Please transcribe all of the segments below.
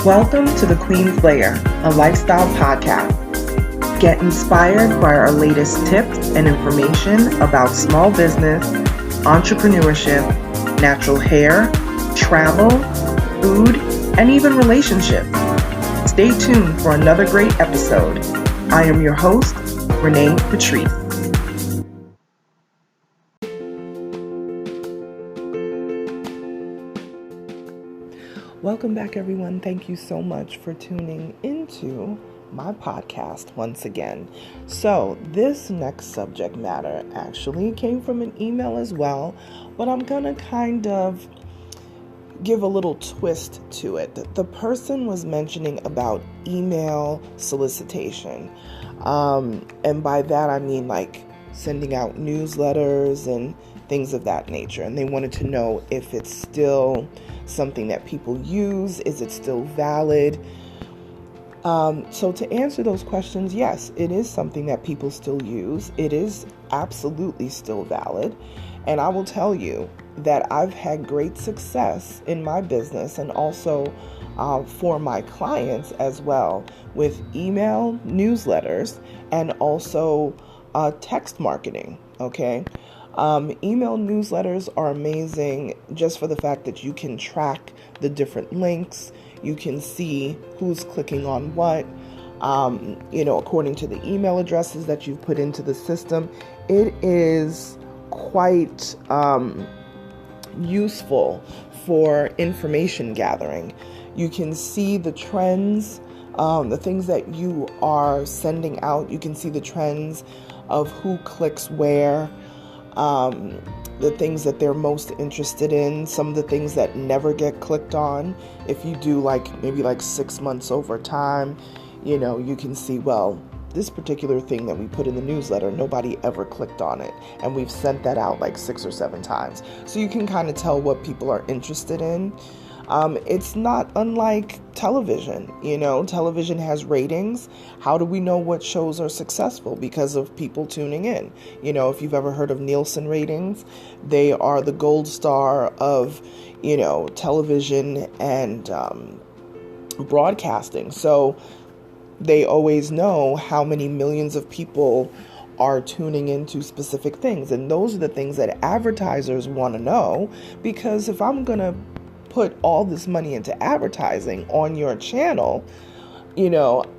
Welcome to The Queen's Lair, a lifestyle podcast. Get inspired by our latest tips and information about small business, entrepreneurship, natural hair, travel, food, and even relationships. Stay tuned for another great episode. I am your host, Renee Patrice. Welcome back, everyone. Thank you so much for tuning into my podcast once again. So this next subject matter actually came from an email as well, but I'm going to kind of give a little twist to it. The person was mentioning about email solicitation. And by that, I mean like sending out newsletters and things of that nature. And they wanted to know if it's still something that people use. Is it still valid? So to answer those questions, yes, it is something that people still use. It is absolutely still valid. And I will tell you that I've had great success in my business and also for my clients as well with email newsletters and also text marketing, okay? Email newsletters are amazing just for the fact that you can track the different links. You can see who's clicking on what, according to the email addresses that you've put into the system. It is quite useful for information gathering. You can see the trends, the things that you are sending out. You can see the trends of who clicks where. The things that they're most interested in, some of the things that never get clicked on. If you do maybe 6 months over time, you can see, well, this particular thing that we put in the newsletter, nobody ever clicked on it. And we've sent that out 6 or 7 times. So you can kind of tell what people are interested in. It's not unlike television. Television has ratings. How do we know what shows are successful? Because of people tuning in. If you've ever heard of Nielsen ratings, they are the gold star of, television and broadcasting. So they always know how many millions of people are tuning into specific things. And those are the things that advertisers want to know, because if I'm going to put all this money into advertising on your channel,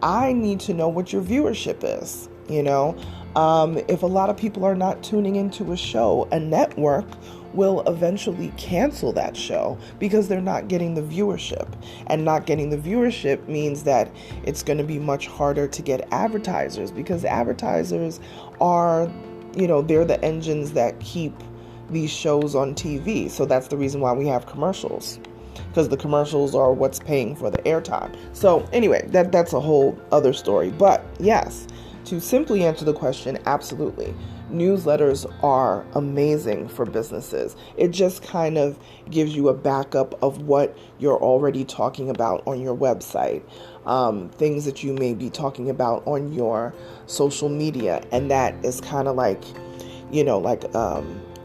I need to know what your viewership is. If a lot of people are not tuning into a show, a network will eventually cancel that show because they're not getting the viewership. And not getting the viewership means that it's going to be much harder to get advertisers, because advertisers are, they're the engines that keep these shows on TV. So that's the reason why we have commercials, because the commercials are what's paying for the airtime. So anyway, that's a whole other story. But yes, to simply answer the question, absolutely. Newsletters are amazing for businesses. It just kind of gives you a backup of what you're already talking about on your website, things that you may be talking about on your social media. And that is kind of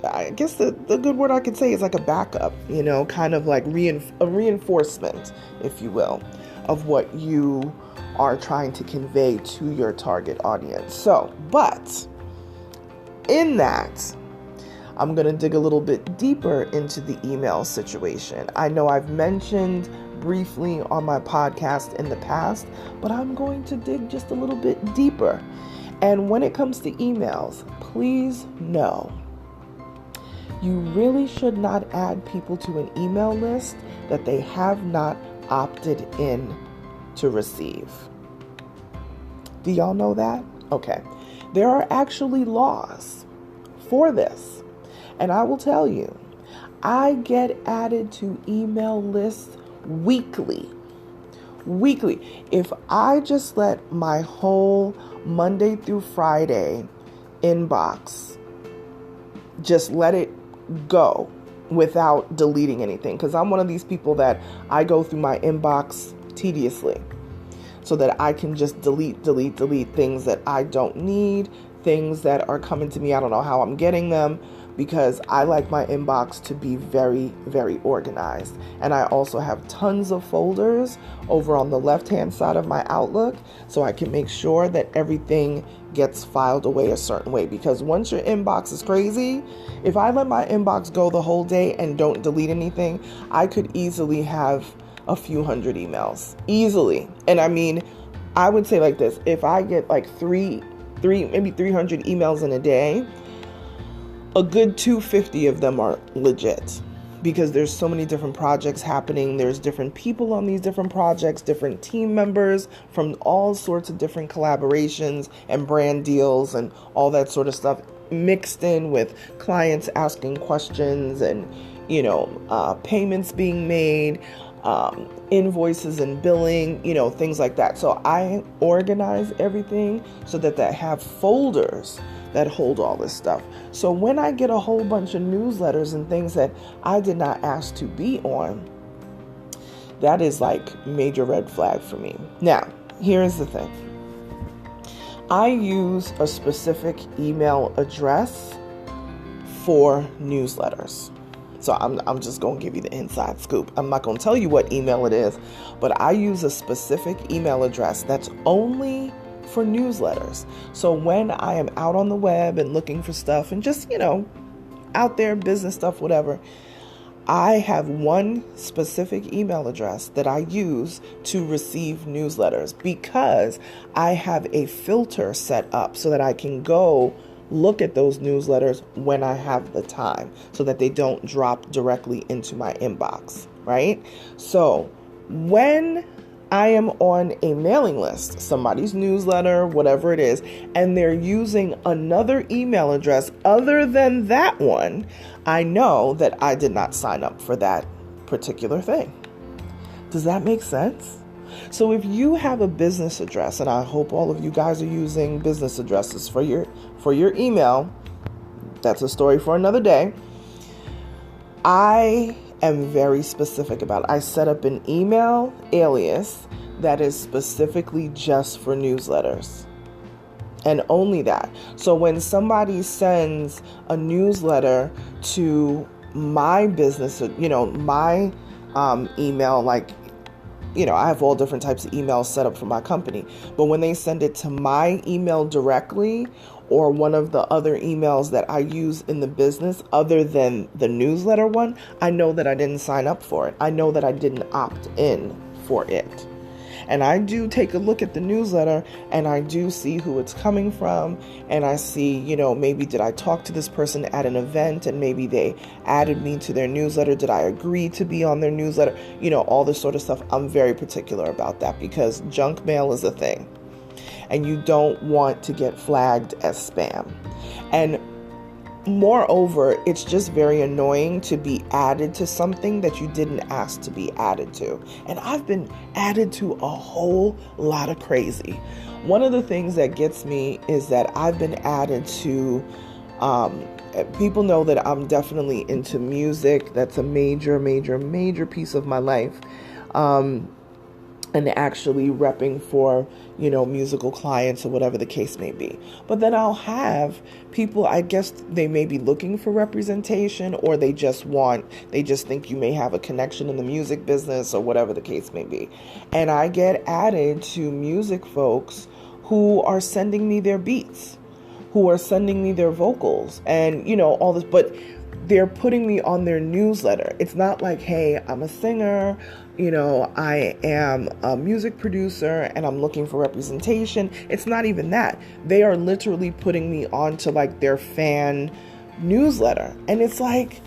I guess the good word I could say is like a backup, kind of like a reinforcement, if you will, of what you are trying to convey to your target audience. So, but in that, I'm going to dig a little bit deeper into the email situation. I know I've mentioned briefly on my podcast in the past, but I'm going to dig just a little bit deeper. And when it comes to emails, please know, you really should not add people to an email list that they have not opted in to receive. Do y'all know that? Okay. There are actually laws for this. And I will tell you, I get added to email lists weekly. If I just let my whole Monday through Friday inbox, just let it go without deleting anything, because I'm one of these people that I go through my inbox tediously so that I can just delete things that I don't need, things that are coming to me. I don't know how I'm getting them, because I like my inbox to be very, very organized. And I also have tons of folders over on the left-hand side of my Outlook, so I can make sure that everything gets filed away a certain way. Because once your inbox is crazy, if I let my inbox go the whole day and don't delete anything, I could easily have a few hundred emails. Easily. And I mean, I would say like this, if I get like maybe 300 emails in a day, a good 250 of them are legit, because there's so many different projects happening. There's different people on these different projects, different team members from all sorts of different collaborations and brand deals and all that sort of stuff, mixed in with clients asking questions and, payments being made, invoices and billing, things like that. So I organize everything so that I have folders that hold all this stuff. So when I get a whole bunch of newsletters and things that I did not ask to be on, that is like major red flag for me. Now, here's the thing. I use a specific email address for newsletters. So I'm just going to give you the inside scoop. I'm not going to tell you what email it is, but I use a specific email address that's only for newsletters. So when I am out on the web and looking for stuff and just, out there, business stuff, whatever, I have one specific email address that I use to receive newsletters, because I have a filter set up so that I can go look at those newsletters when I have the time, so that they don't drop directly into my inbox, right? So when I am on a mailing list, somebody's newsletter, whatever it is, and they're using another email address other than that one, I know that I did not sign up for that particular thing. Does that make sense? So if you have a business address, and I hope all of you guys are using business addresses for your email, that's a story for another day. I am very specific about it. I set up an email alias that is specifically just for newsletters, and only that. So when somebody sends a newsletter to my business, my email, like, I have all different types of emails set up for my company, but when they send it to my email directly, or one of the other emails that I use in the business other than the newsletter one, I know that I didn't sign up for it. I know that I didn't opt in for it. And I do take a look at the newsletter, and I do see who it's coming from, and I see, maybe did I talk to this person at an event and maybe they added me to their newsletter? Did I agree to be on their newsletter? All this sort of stuff. I'm very particular about that, because junk mail is a thing, and you don't want to get flagged as spam. And moreover, it's just very annoying to be added to something that you didn't ask to be added to. And I've been added to a whole lot of crazy. One of the things that gets me is that I've been added to, people know that I'm definitely into music. That's a major, major, major piece of my life. And actually repping for, musical clients or whatever the case may be. But then I'll have people, I guess they may be looking for representation, or they just think you may have a connection in the music business or whatever the case may be. And I get added to music folks who are sending me their beats, who are sending me their vocals and, all this, but they're putting me on their newsletter. It's not like, hey, I'm a singer, I am a music producer and I'm looking for representation. It's not even that. They are literally putting me onto like their fan newsletter. And it's like,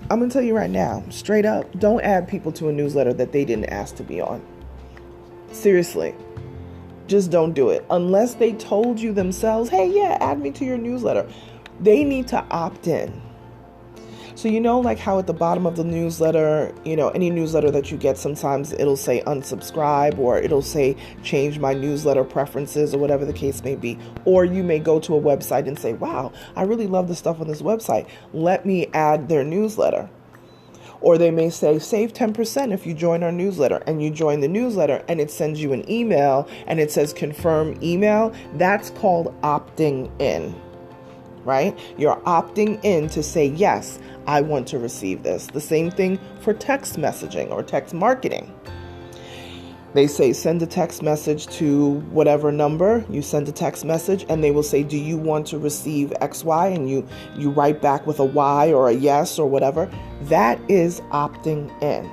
I'm going to tell you right now, straight up, don't add people to a newsletter that they didn't ask to be on. Seriously. Just don't do it. Unless they told you themselves, hey, yeah, add me to your newsletter. They need to opt in. So like how at the bottom of the newsletter, any newsletter that you get, sometimes it'll say unsubscribe, or it'll say change my newsletter preferences, or whatever the case may be. Or you may go to a website and say, wow, I really love the stuff on this website. Let me add their newsletter. Or they may say, save 10% if you join our newsletter, and you join the newsletter and it sends you an email and it says confirm email. That's called opting in. right? You're opting in to say, yes, I want to receive this. The same thing for text messaging or text marketing. They say send a text message to whatever number. You send a text message and they will say, do you want to receive XY? And you write back with a Y or a yes or whatever. That is opting in.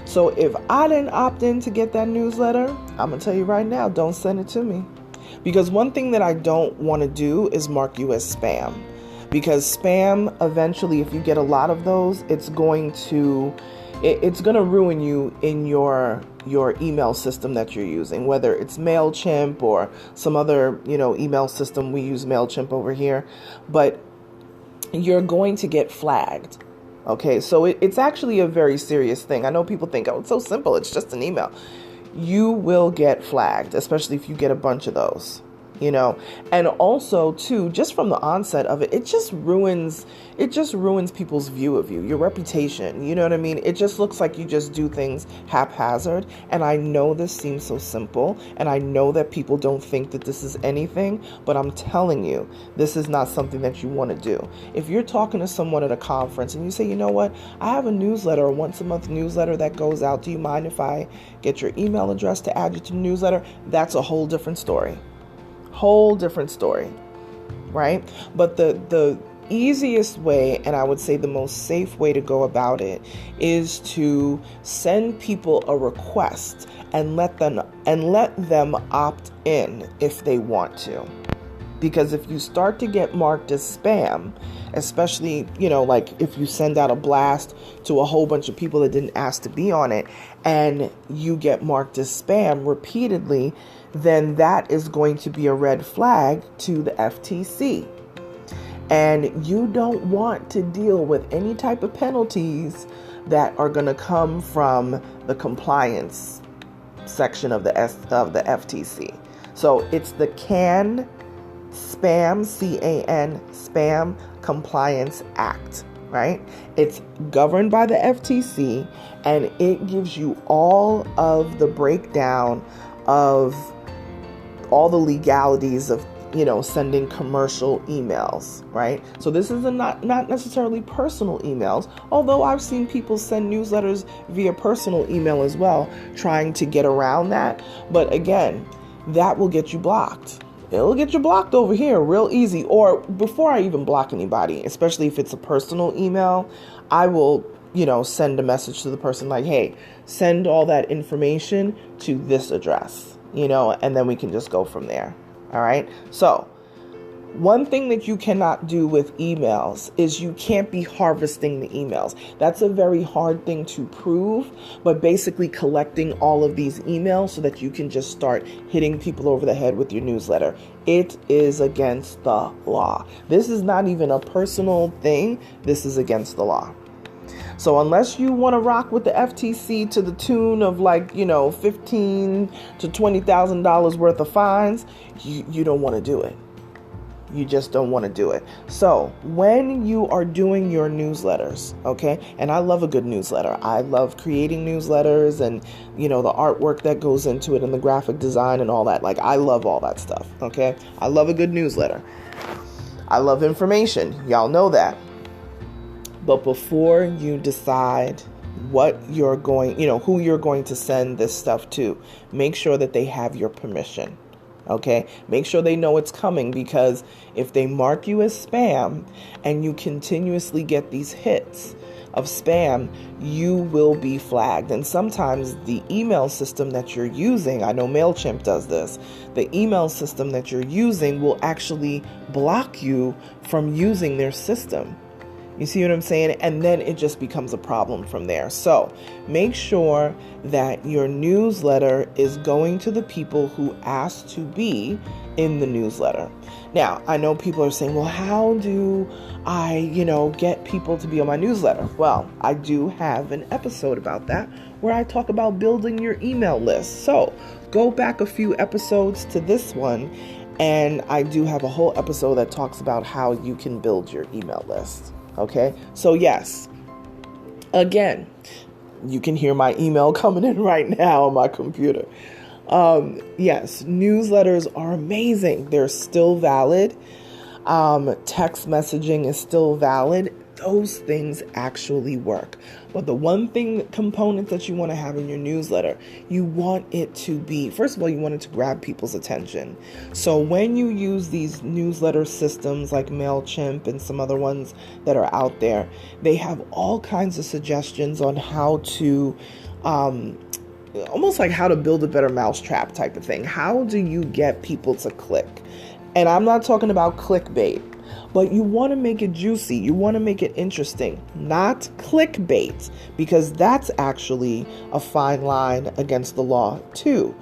So if I didn't opt in to get that newsletter, I'm going to tell you right now, don't send it to me. Because one thing that I don't want to do is mark you as spam. Because spam, eventually, if you get a lot of those, it's going to ruin you in your email system that you're using, whether it's MailChimp or some other, email system. We use MailChimp over here, but you're going to get flagged. Okay, so it's actually a very serious thing. I know people think, oh, it's so simple, it's just an email. You will get flagged, especially if you get a bunch of those. And also too, just from the onset of it just ruins people's view of you, your reputation. You know what I mean? It just looks like you just do things haphazard. And I know this seems so simple, and I know that people don't think that this is anything, but I'm telling you, this is not something that you want to do. If you're talking to someone at a conference and you say, you know what, I have a newsletter, a once a month newsletter that goes out. Do you mind if I get your email address to add you to the newsletter? That's a whole different story. Whole different story, right? But the easiest way, and I would say the most safe way to go about it, is to send people a request and let them opt in if they want to. Because if you start to get marked as spam, especially, like if you send out a blast to a whole bunch of people that didn't ask to be on it, and you get marked as spam repeatedly, then that is going to be a red flag to the FTC. And you don't want to deal with any type of penalties that are going to come from the compliance section of the FTC. So it's the CAN Spam, C-A-N, Spam Compliance Act, right? It's governed by the FTC, and it gives you all of the breakdown of all the legalities of, sending commercial emails, right? So this is not necessarily personal emails, although I've seen people send newsletters via personal email as well, trying to get around that. But again, that will get you blocked. It'll get you blocked over here real easy. Or before I even block anybody, especially if it's a personal email, I will, send a message to the person like, hey, send all that information to this address, and then we can just go from there. All right. So one thing that you cannot do with emails is you can't be harvesting the emails. That's a very hard thing to prove, but basically collecting all of these emails so that you can just start hitting people over the head with your newsletter. It is against the law. This is not even a personal thing. This is against the law. So unless you want to rock with the FTC to the tune of $15,000 to $20,000 worth of fines, you don't want to do it. You just don't want to do it. So when you are doing your newsletters, okay, and I love a good newsletter. I love creating newsletters and, the artwork that goes into it and the graphic design and all that. Like, I love all that stuff, okay? I love a good newsletter. I love information. Y'all know that. But before you decide what you're going, who you're going to send this stuff to, make sure that they have your permission. Okay, make sure they know it's coming, because if they mark you as spam and you continuously get these hits of spam, you will be flagged. And sometimes the email system that you're using, I know MailChimp does this, the email system that you're using will actually block you from using their system. You see what I'm saying? And then it just becomes a problem from there. So make sure that your newsletter is going to the people who asked to be in the newsletter. Now, I know people are saying, well, how do I, get people to be on my newsletter? Well, I do have an episode about that where I talk about building your email list. So go back a few episodes to this one, and I do have a whole episode that talks about how you can build your email list. Okay, so yes, again, you can hear my email coming in right now on my computer. Yes, newsletters are amazing. They're still valid. Text messaging is still valid. Those things actually work. But the one thing component that you want to have in your newsletter, you want it to be, first of all, you want it to grab people's attention. So when you use these newsletter systems like MailChimp and some other ones that are out there, they have all kinds of suggestions on how to, almost like how to build a better mousetrap type of thing. How do you get people to click? And I'm not talking about clickbait. But you want to make it juicy. You want to make it interesting, not clickbait, because that's actually a fine line against the law too.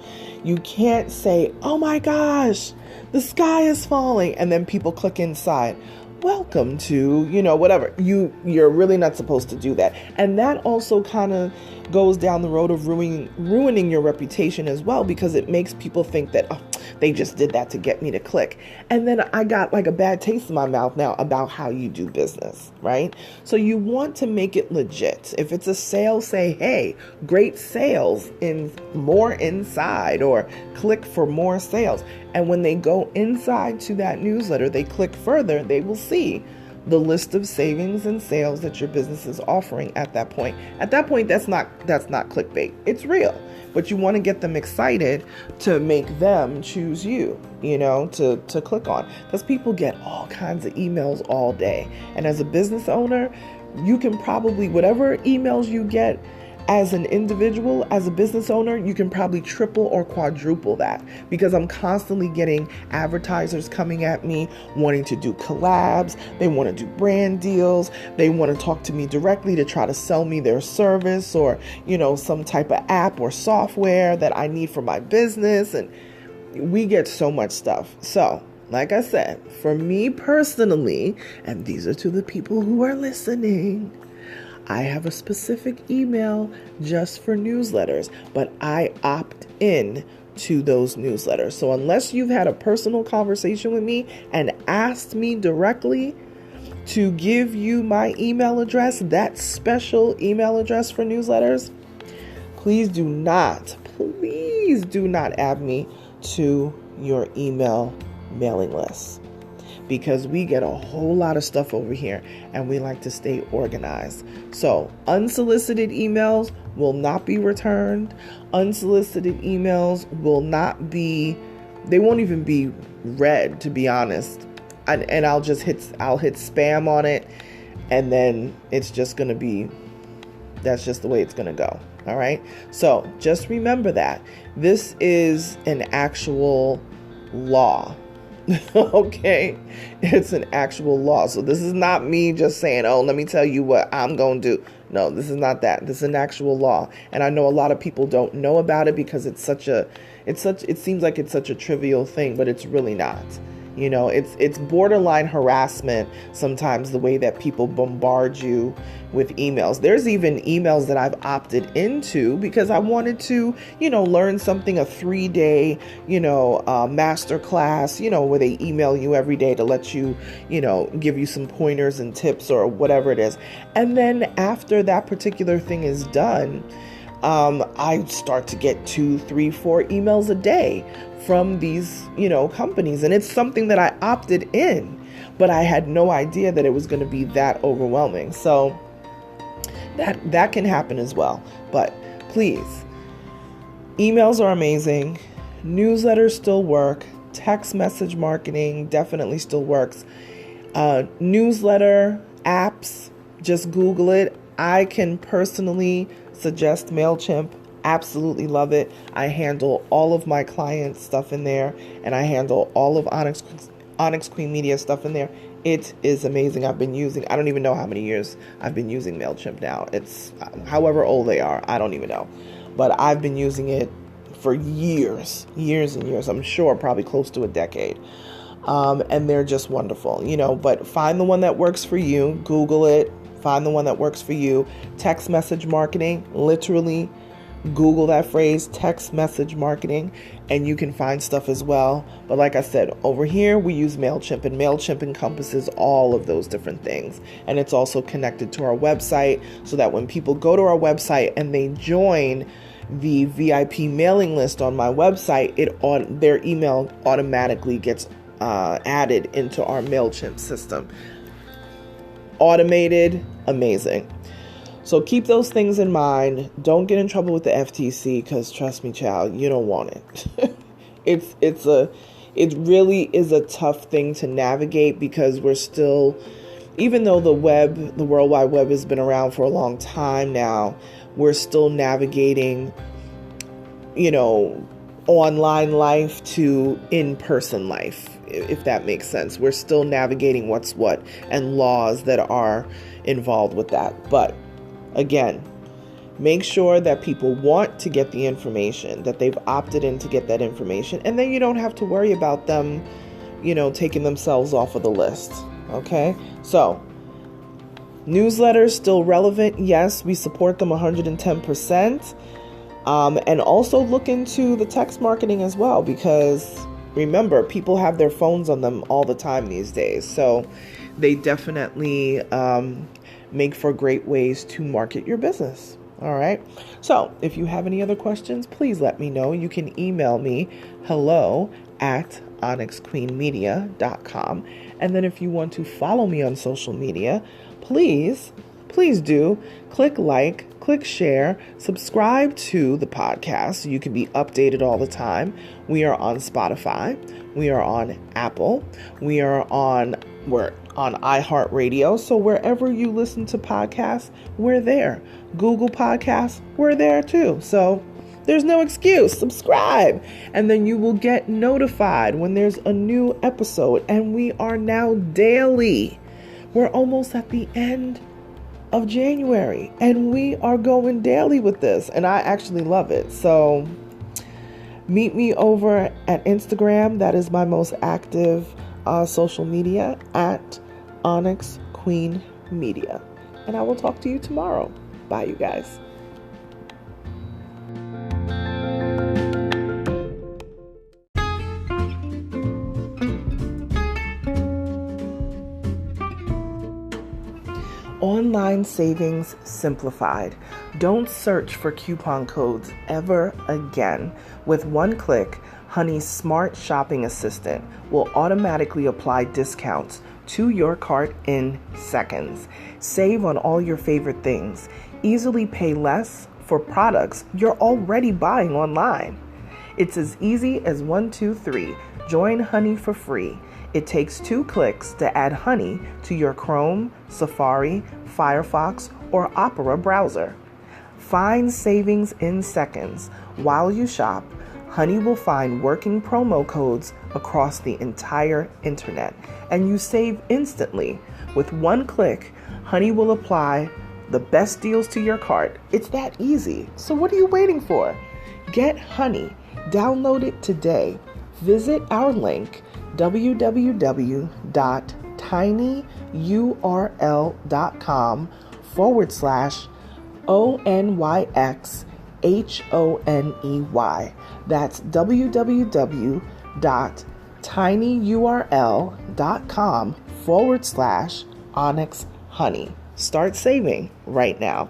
You can't say, oh my gosh, the sky is falling, and then people click inside. Welcome to, whatever. You're really not supposed to do that. And that also kind of goes down the road of ruining your reputation as well, because it makes people think that, oh, they just did that to get me to click. And then I got like a bad taste in my mouth now about how you do business, right? So you want to make it legit. If it's a sale, say, hey, great sales in more inside, or click for more sales. And when they go inside to that newsletter, they click further, they will see the list of savings and sales that your business is offering at that point. At that point, that's not clickbait. It's real. But you want to get them excited to make them choose you, to click on. Because people get all kinds of emails all day. And as a business owner, you can probably, whatever emails you get as an individual, as a business owner, you can probably triple or quadruple that, because I'm constantly getting advertisers coming at me wanting to do collabs. They want to do brand deals. They want to talk to me directly to try to sell me their service, or, some type of app or software that I need for my business. And we get so much stuff. So, like I said, for me personally, and these are to the people who are listening, I have a specific email just for newsletters, but I opt in to those newsletters. So unless you've had a personal conversation with me and asked me directly to give you my email address, that special email address for newsletters, please do not add me to your email mailing list. Because we get a whole lot of stuff over here and we like to stay organized. So unsolicited emails will not be returned. Unsolicited emails they won't even be read, to be honest. And I'll hit spam on it, and then it's just going to be, that's just the way it's going to go. All right. So just remember that this is an actual law. Okay, it's an actual law. So this is not me just saying, oh, let me tell you what I'm going to do. No, this is not that. This is an actual law. And I know a lot of people don't know about it because it seems like it's such a trivial thing, but it's really not. It's borderline harassment sometimes, the way that people bombard you with emails. There's even emails that I've opted into because I wanted to, learn something, a 3-day, master class, where they email you every day to let you, give you some pointers and tips or whatever it is. And then after that particular thing is done, I start to get 2, 3, 4 emails a day from these, companies. And it's something that I opted in, but I had no idea that it was going to be that overwhelming. So that can happen as well. But please, emails are amazing. Newsletters still work. Text message marketing definitely still works. Newsletter apps, just Google it. I can personally suggest MailChimp. Absolutely love it. I handle all of my client stuff in there, and I handle all of Onyx Queen Media stuff in there. It is amazing. I don't even know how many years I've been using MailChimp now. It's however old they are. I don't even know. But I've been using it for years and years. I'm sure probably close to a decade. And they're just wonderful, but find the one that works for you. Google it. Find the one that works for you. Text message marketing, literally Google that phrase, text message marketing, and you can find stuff as well. But like I said, over here we use MailChimp, and MailChimp encompasses all of those different things. And it's also connected to our website, so that when people go to our website and they join the VIP mailing list on my website, their email automatically gets added into our MailChimp system. Automated, amazing. So keep those things in mind. Don't get in trouble with the FTC, because trust me, child, you don't want it. It really is a tough thing to navigate, because we're still, even though the World Wide Web has been around for a long time now, we're still navigating, online life to in-person life, if that makes sense. We're still navigating what's what and laws that are involved with that. But again, make sure that people want to get the information, that they've opted in to get that information, and then you don't have to worry about them, taking themselves off of the list. Okay? So, newsletters still relevant. Yes, we support them 110%. And also look into the text marketing as well, because remember, people have their phones on them all the time these days. So they definitely make for great ways to market your business. All right. So if you have any other questions, please let me know. You can email me hello@onyxqueenmedia.com. And then if you want to follow me on social media, please do click like, click share, subscribe to the podcast so you can be updated all the time. We are on Spotify. We are on Apple. We're on iHeartRadio. So wherever you listen to podcasts, we're there. Google Podcasts, we're there too. So there's no excuse. Subscribe. And then you will get notified when there's a new episode. And we are now daily. We're almost at the end of January, and we are going daily with this, and I actually love it. So meet me over at Instagram. That is my most active social media, at Onyx Queen Media. And I will talk to you tomorrow. Bye, you guys. Online savings simplified. Don't search for coupon codes ever again. With one click, Honey's smart shopping assistant will automatically apply discounts to your cart in seconds. Save on all your favorite things. Easily pay less for products you're already buying online. It's as easy as 1, 2, 3. Join Honey for free. It takes 2 clicks to add Honey to your Chrome, Safari, Firefox, or Opera browser. Find savings in seconds. While you shop, Honey will find working promo codes across the entire internet, and you save instantly. With one click, Honey will apply the best deals to your cart. It's that easy. So what are you waiting for? Get Honey. Download it today. Visit our link, www.tinyurl.com/ONYXHONEY. That's www.tinyurl.com/Onyx Honey. Start saving right now.